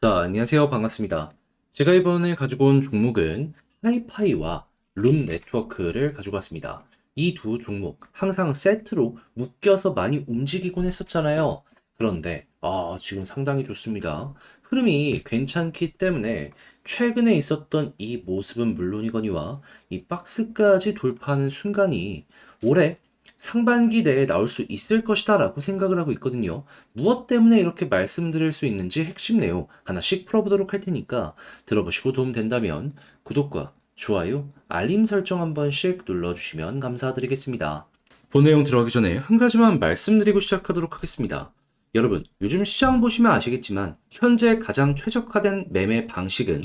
자, 안녕하세요. 반갑습니다. 제가 이번에 가지고 온 종목은 하이파이와 룸 네트워크를 가지고 왔습니다. 이 두 종목 항상 세트로 묶여서 많이 움직이곤 했었잖아요. 그런데 지금 상당히 좋습니다. 흐름이 괜찮기 때문에 최근에 있었던 이 모습은 물론이거니와 이 박스까지 돌파하는 순간이 올해 상반기 내에 나올 수 있을 것이다 라고 생각을 하고 있거든요. 무엇 때문에 이렇게 말씀드릴 수 있는지 핵심 내용 하나씩 풀어보도록 할 테니까 들어보시고 도움 된다면 구독과 좋아요, 알림 설정 한 번씩 눌러주시면 감사드리겠습니다. 본 내용 들어가기 전에 한 가지만 말씀드리고 시작하도록 하겠습니다. 여러분, 요즘 시장 보시면 아시겠지만 현재 가장 최적화된 매매 방식은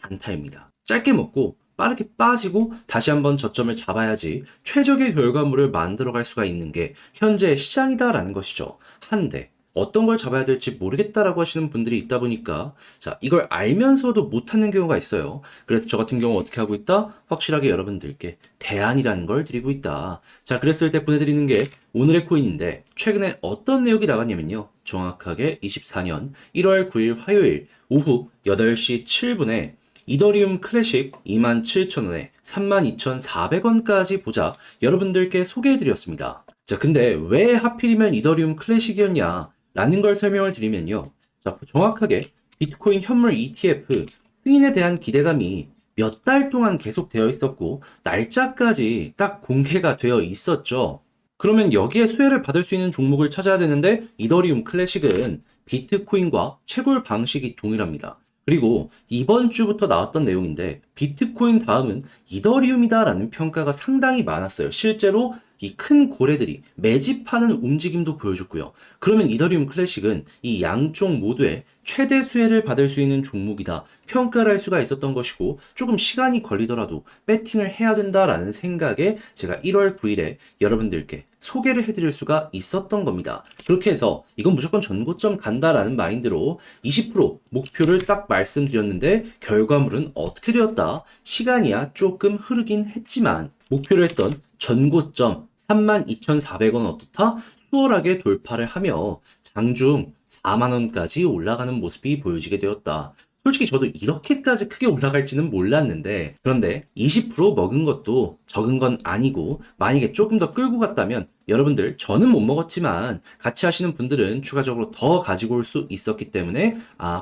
단타입니다. 짧게 먹고 빠르게 빠지고 다시 한번 저점을 잡아야지 최적의 결과물을 만들어갈 수가 있는 게 현재 시장이다라는 것이죠. 한데 어떤 걸 잡아야 될지 모르겠다라고 하시는 분들이 있다 보니까 자, 이걸 알면서도 못하는 경우가 있어요. 그래서 저 같은 경우 어떻게 하고 있다? 확실하게 여러분들께 대안이라는 걸 드리고 있다. 자, 그랬을 때 보내드리는 게 오늘의 코인인데 최근에 어떤 내용이 나갔냐면요. 정확하게 24년 1월 9일 화요일 오후 8시 7분에 이더리움 클래식 27,000원에 32,400원까지 보자 여러분들께 소개해드렸습니다. 자, 근데 왜 하필이면 이더리움 클래식이었냐? 라는 걸 설명을 드리면요. 자, 정확하게 비트코인 현물 ETF 승인에 대한 기대감이 몇 달 동안 계속 되어 있었고, 날짜까지 딱 공개가 되어 있었죠. 그러면 여기에 수혜를 받을 수 있는 종목을 찾아야 되는데, 이더리움 클래식은 비트코인과 채굴 방식이 동일합니다. 그리고 이번 주부터 나왔던 내용인데 비트코인 다음은 이더리움이다라는 평가가 상당히 많았어요. 실제로 이 큰 고래들이 매집하는 움직임도 보여줬고요. 그러면 이더리움 클래식은 이 양쪽 모두에 최대 수혜를 받을 수 있는 종목이다. 평가를 할 수가 있었던 것이고 조금 시간이 걸리더라도 배팅을 해야 된다라는 생각에 제가 1월 9일에 여러분들께 소개를 해드릴 수가 있었던 겁니다. 그렇게 해서 이건 무조건 전고점 간다라는 마인드로 20% 목표를 딱 말씀드렸는데 결과물은 어떻게 되었다? 시간이야 조금 흐르긴 했지만 목표를 했던 전고점 32,400원 어떻다? 수월하게 돌파를 하며 장중 4만원까지 올라가는 모습이 보여지게 되었다. 솔직히 저도 이렇게까지 크게 올라갈지는 몰랐는데, 그런데 20% 먹은 것도 적은 건 아니고, 만약에 조금 더 끌고 갔다면, 여러분들, 저는 못 먹었지만, 같이 하시는 분들은 추가적으로 더 가지고 올 수 있었기 때문에,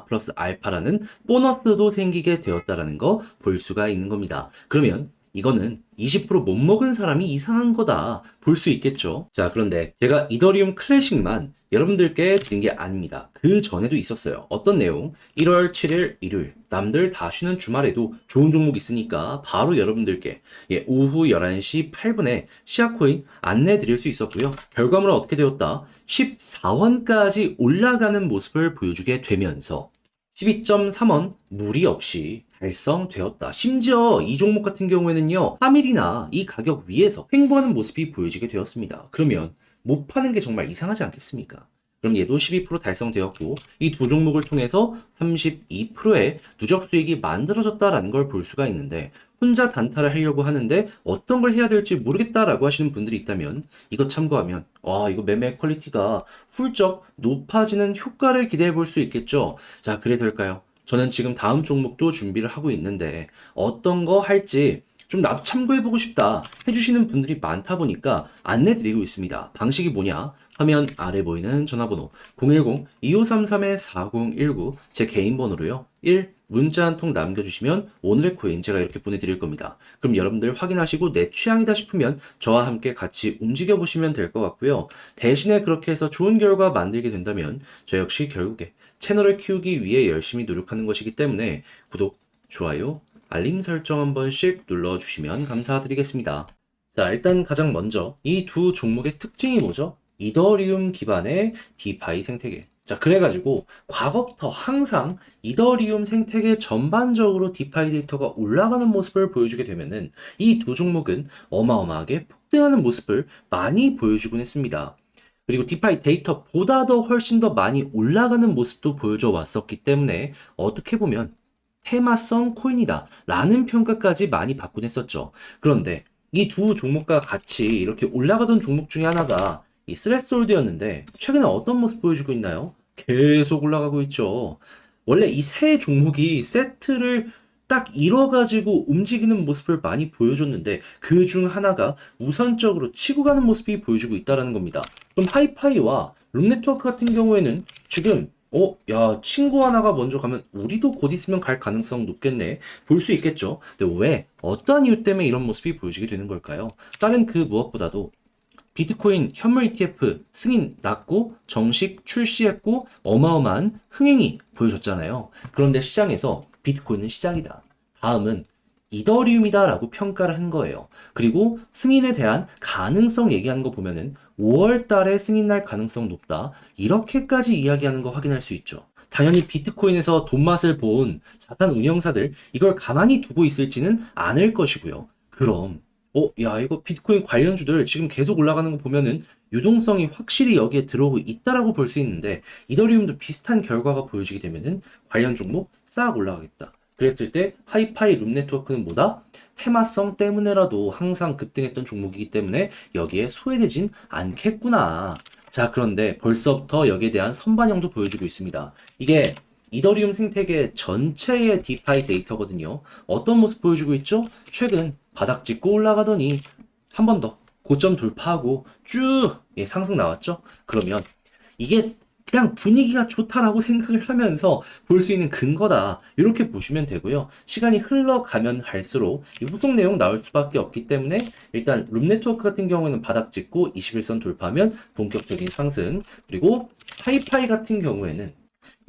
플러스 알파라는 보너스도 생기게 되었다라는 거 볼 수가 있는 겁니다. 그러면, 이거는 20%못 먹은 사람이 이상한 거다 볼 수 있겠죠. 자, 그런데 제가 이더리움 클래식만 여러분들께 드린 게 아닙니다. 그 전에도 있었어요. 어떤 내용? 1월 7일 일요일 남들 다 쉬는 주말에도 좋은 종목 있으니까 바로 여러분들께 오후 11시 8분에 시아코인 안내 드릴 수 있었고요. 결과물은 어떻게 되었다? 14원까지 올라가는 모습을 보여주게 되면서 12.3원 무리 없이 달성되었다. 심지어 이 종목 같은 경우에는요, 3일이나 이 가격 위에서 횡보하는 모습이 보여지게 되었습니다. 그러면 못 파는 게 정말 이상하지 않겠습니까? 그럼 얘도 12% 달성되었고 이 두 종목을 통해서 32%의 누적 수익이 만들어졌다라는 걸 볼 수가 있는데 혼자 단타를 하려고 하는데 어떤 걸 해야 될지 모르겠다라고 하시는 분들이 있다면 이거 참고하면 이거 매매 퀄리티가 훌쩍 높아지는 효과를 기대해 볼 수 있겠죠. 자, 그래서일까요? 저는 지금 다음 종목도 준비를 하고 있는데 어떤 거 할지 좀 나도 참고해보고 싶다 해주시는 분들이 많다 보니까 안내드리고 있습니다. 방식이 뭐냐? 화면 아래 보이는 전화번호 010-2533-4019 제 개인 번호로요. 1. 문자 한 통 남겨주시면 오늘의 코인 제가 이렇게 보내드릴 겁니다. 그럼 여러분들 확인하시고 내 취향이다 싶으면 저와 함께 같이 움직여보시면 될 것 같고요. 대신에 그렇게 해서 좋은 결과 만들게 된다면 저 역시 결국에 채널을 키우기 위해 열심히 노력하는 것이기 때문에 구독, 좋아요, 알림 설정 한 번씩 눌러주시면 감사드리겠습니다. 자, 일단 가장 먼저 이 두 종목의 특징이 뭐죠? 이더리움 기반의 디파이 생태계. 자, 그래가지고 과거부터 항상 이더리움 생태계 전반적으로 디파이 데이터가 올라가는 모습을 보여주게 되면은 이 두 종목은 어마어마하게 폭등하는 모습을 많이 보여주곤 했습니다. 그리고 디파이 데이터보다 더 훨씬 더 많이 올라가는 모습도 보여줘 왔었기 때문에 어떻게 보면 테마성 코인이다 라는 평가까지 많이 받곤 했었죠. 그런데 이 두 종목과 같이 이렇게 올라가던 종목 중에 하나가 이 스레스홀드였는데 최근에 어떤 모습 보여주고 있나요? 계속 올라가고 있죠. 원래 이 세 종목이 세트를 딱 이뤄가지고 움직이는 모습을 많이 보여줬는데 그 중 하나가 우선적으로 치고 가는 모습이 보여주고 있다는 겁니다. 그럼 하이파이와 룸네트워크 같은 경우에는 지금 야, 친구 하나가 먼저 가면 우리도 곧 있으면 갈 가능성 높겠네. 볼 수 있겠죠. 근데 왜? 어떠한 이유 때문에 이런 모습이 보여지게 되는 걸까요? 다른 그 무엇보다도 비트코인 현물 ETF 승인 났고 정식 출시했고 어마어마한 흥행이 보여줬잖아요. 그런데 시장에서 비트코인은 시작이다. 다음은 이더리움이다 라고 평가를 한 거예요. 그리고 승인에 대한 가능성 얘기하는 거 보면은 5월 달에 승인 날 가능성 높다. 이렇게까지 이야기하는 거 확인할 수 있죠. 당연히 비트코인에서 돈맛을 본 자산 운영사들 이걸 가만히 두고 있을지는 않을 것이고요. 그럼 야, 이거 비트코인 관련주들 지금 계속 올라가는 거 보면은 유동성이 확실히 여기에 들어오고 있다라고 볼 수 있는데, 이더리움도 비슷한 결과가 보여지게 되면은 관련 종목 싹 올라가겠다. 그랬을 때 하이파이 룸 네트워크는 뭐다? 테마성 때문에라도 항상 급등했던 종목이기 때문에 여기에 소외되진 않겠구나. 자, 그런데 벌써부터 여기에 대한 선반영도 보여주고 있습니다. 이게 이더리움 생태계 전체의 디파이 데이터거든요. 어떤 모습 보여주고 있죠? 최근 바닥 찍고 올라가더니 한 번 더 고점 돌파하고 쭉 상승 나왔죠? 그러면 이게 그냥 분위기가 좋다라고 생각을 하면서 볼 수 있는 근거다. 이렇게 보시면 되고요. 시간이 흘러가면 갈수록 이 후속 내용 나올 수밖에 없기 때문에 일단 룸 네트워크 같은 경우에는 바닥 찍고 21선 돌파하면 본격적인 상승, 그리고 하이파이 같은 경우에는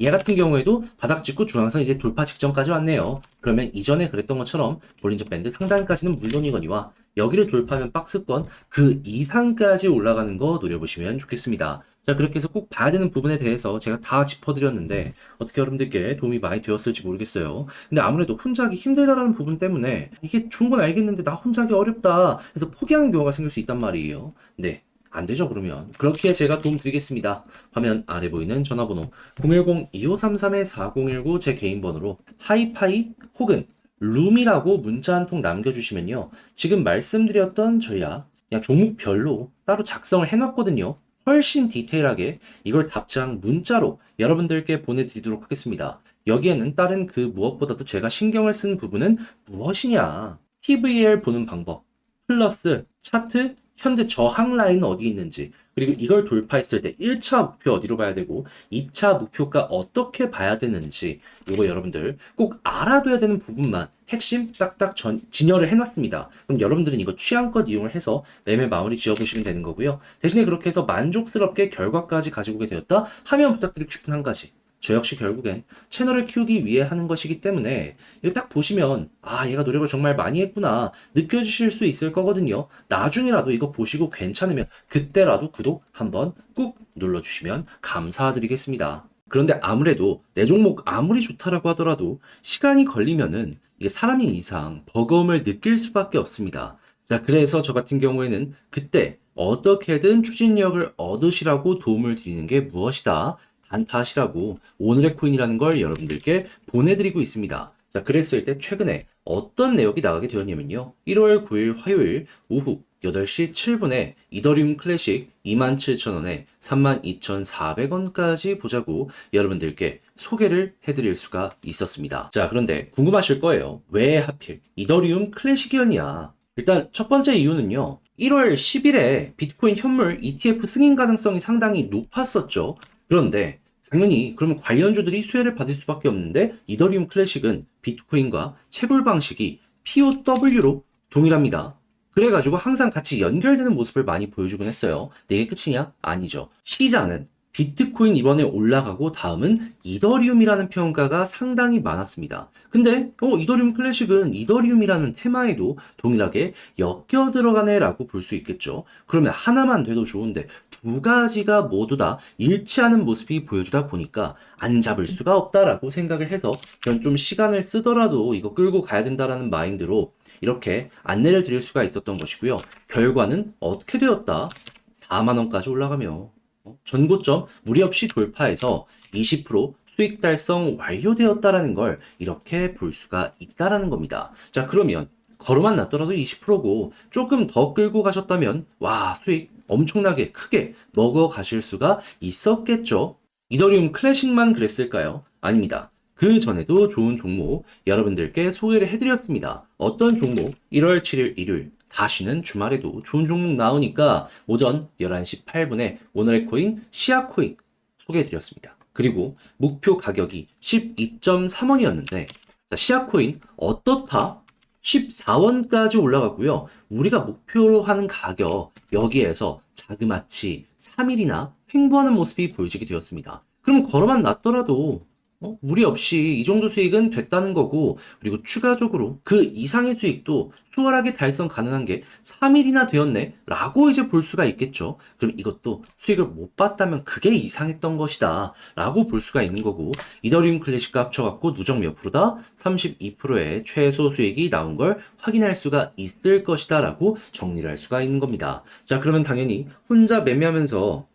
얘 같은 경우에도 바닥 찍고 중앙선 이제 돌파 직전까지 왔네요. 그러면 이전에 그랬던 것처럼 볼린저 밴드 상단까지는 물론이거니와 여기를 돌파하면 박스권 그 이상까지 올라가는 거 노려보시면 좋겠습니다. 자, 그렇게 해서 꼭 봐야 되는 부분에 대해서 제가 다 짚어드렸는데 어떻게 여러분들께 도움이 많이 되었을지 모르겠어요. 근데 아무래도 혼자 하기 힘들다라는 부분 때문에 이게 좋은 건 알겠는데 나 혼자 하기 어렵다 해서 포기하는 경우가 생길 수 있단 말이에요. 네. 안 되죠, 그러면. 그렇기에 제가 도움 드리겠습니다. 화면 아래 보이는 전화번호 010-2533-4019 제 개인 번호로 하이파이 혹은 룸이라고 문자 한 통 남겨주시면요. 지금 말씀드렸던 저희야 그냥 종목별로 따로 작성을 해놨거든요. 훨씬 디테일하게 이걸 답장 문자로 여러분들께 보내드리도록 하겠습니다. 여기에는 다른 그 무엇보다도 제가 신경을 쓴 부분은 무엇이냐. TVL 보는 방법, 플러스 차트, 현재 저항 라인은 어디 있는지, 그리고 이걸 돌파했을 때 1차 목표 어디로 봐야 되고 2차 목표가 어떻게 봐야 되는지 이거 여러분들 꼭 알아둬야 되는 부분만 핵심 딱딱 진열을 해놨습니다. 그럼 여러분들은 이거 취향껏 이용을 해서 매매 마무리 지어보시면 되는 거고요. 대신에 그렇게 해서 만족스럽게 결과까지 가지고 오게 되었다 하면 부탁드리고 싶은 한 가지. 저 역시 결국엔 채널을 키우기 위해 하는 것이기 때문에 이거 딱 보시면 아, 얘가 노력을 정말 많이 했구나 느껴지실 수 있을 거거든요. 나중이라도 이거 보시고 괜찮으면 그때라도 구독 한번 꾹 눌러주시면 감사드리겠습니다. 그런데 아무래도 내 종목 아무리 좋다라고 하더라도 시간이 걸리면은 이게 사람인 이상 버거움을 느낄 수밖에 없습니다. 자, 그래서 저 같은 경우에는 그때 어떻게든 추진력을 얻으시라고 도움을 드리는 게 무엇이다. 단타하시라고 오늘의 코인이라는 걸 여러분들께 보내드리고 있습니다. 자, 그랬을 때 최근에 어떤 내역이 나가게 되었냐면요. 1월 9일 화요일 오후 8시 7분에 이더리움 클래식 27,000원에 32,400원까지 보자고 여러분들께 소개를 해드릴 수가 있었습니다. 자, 그런데 궁금하실 거예요. 왜 하필 이더리움 클래식이었냐? 일단 첫 번째 이유는요. 1월 10일에 비트코인 현물 ETF 승인 가능성이 상당히 높았었죠. 그런데 당연히 그러면 관련주들이 수혜를 받을 수밖에 없는데 이더리움 클래식은 비트코인과 채굴 방식이 POW로 동일합니다. 그래가지고 항상 같이 연결되는 모습을 많이 보여주곤 했어요. 근데 이게 끝이냐? 아니죠. 시장은 비트코인 이번에 올라가고 다음은 이더리움이라는 평가가 상당히 많았습니다. 근데 이더리움 클래식은 이더리움이라는 테마에도 동일하게 엮여 들어가네라고 볼 수 있겠죠. 그러면 하나만 돼도 좋은데 두 가지가 모두 다 일치하는 모습이 보여주다 보니까 안 잡을 수가 없다라고 생각을 해서 그냥 좀 시간을 쓰더라도 이거 끌고 가야 된다라는 마인드로 이렇게 안내를 드릴 수가 있었던 것이고요. 결과는 어떻게 되었다? 4만 원까지 올라가며 전고점 무리 없이 돌파해서 20% 수익 달성 완료되었다라는 걸 이렇게 볼 수가 있다라는 겁니다. 자, 그러면 걸어만 놨더라도 20%고 조금 더 끌고 가셨다면 와, 수익 엄청나게 크게 먹어 가실 수가 있었겠죠. 이더리움 클래식만 그랬을까요? 아닙니다. 그 전에도 좋은 종목 여러분들께 소개를 해드렸습니다. 어떤 종목? 1월 7일 일요일 다시는 주말에도 좋은 종목 나오니까 오전 11시 8분에 오늘의 코인 시아코인 소개해드렸습니다. 그리고 목표 가격이 12.3원이었는데 시아코인 어떻다? 14원까지 올라가고요. 우리가 목표로 하는 가격 여기에서 자그마치 3일이나 횡보하는 모습이 보여지게 되었습니다. 그럼 걸어만 놨더라도 무리 없이 이 정도 수익은 됐다는 거고, 그리고 추가적으로 그 이상의 수익도 수월하게 달성 가능한 게 3일이나 되었네 라고 이제 볼 수가 있겠죠. 그럼 이것도 수익을 못 봤다면 그게 이상했던 것이다 라고 볼 수가 있는 거고, 이더리움 클래식과 합쳐갖고 누적 몇 프로다? 32%의 최소 수익이 나온 걸 확인할 수가 있을 것이다 라고 정리를 할 수가 있는 겁니다. 자, 그러면 당연히 혼자 매매하면서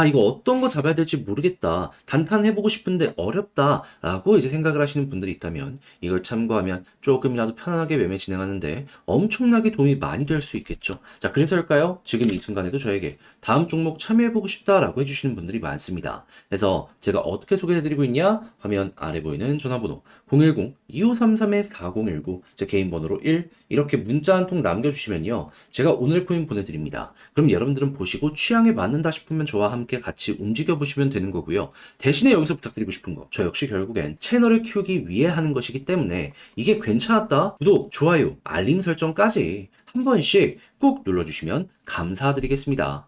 이거 어떤 거 잡아야 될지 모르겠다. 단탄해보고 싶은데 어렵다. 라고 이제 생각을 하시는 분들이 있다면 이걸 참고하면 조금이라도 편안하게 매매 진행하는데 엄청나게 도움이 많이 될 수 있겠죠. 자, 그래서일까요? 지금 이 순간에도 저에게 다음 종목 참여해보고 싶다라고 해주시는 분들이 많습니다. 그래서 제가 어떻게 소개해드리고 있냐? 화면 아래 보이는 전화번호 010-2533-4019 제 개인 번호로 1 이렇게 문자 한 통 남겨주시면요. 제가 오늘 코인 보내드립니다. 그럼 여러분들은 보시고 취향에 맞는다 싶으면 저와 함께 같이 움직여보시면 되는 거고요. 대신에 여기서 부탁드리고 싶은 거, 저 역시 결국엔 채널을 키우기 위해 하는 것이기 때문에 이게 괜찮았다? 구독, 좋아요, 알림 설정까지 한 번씩 꼭 눌러주시면 감사드리겠습니다.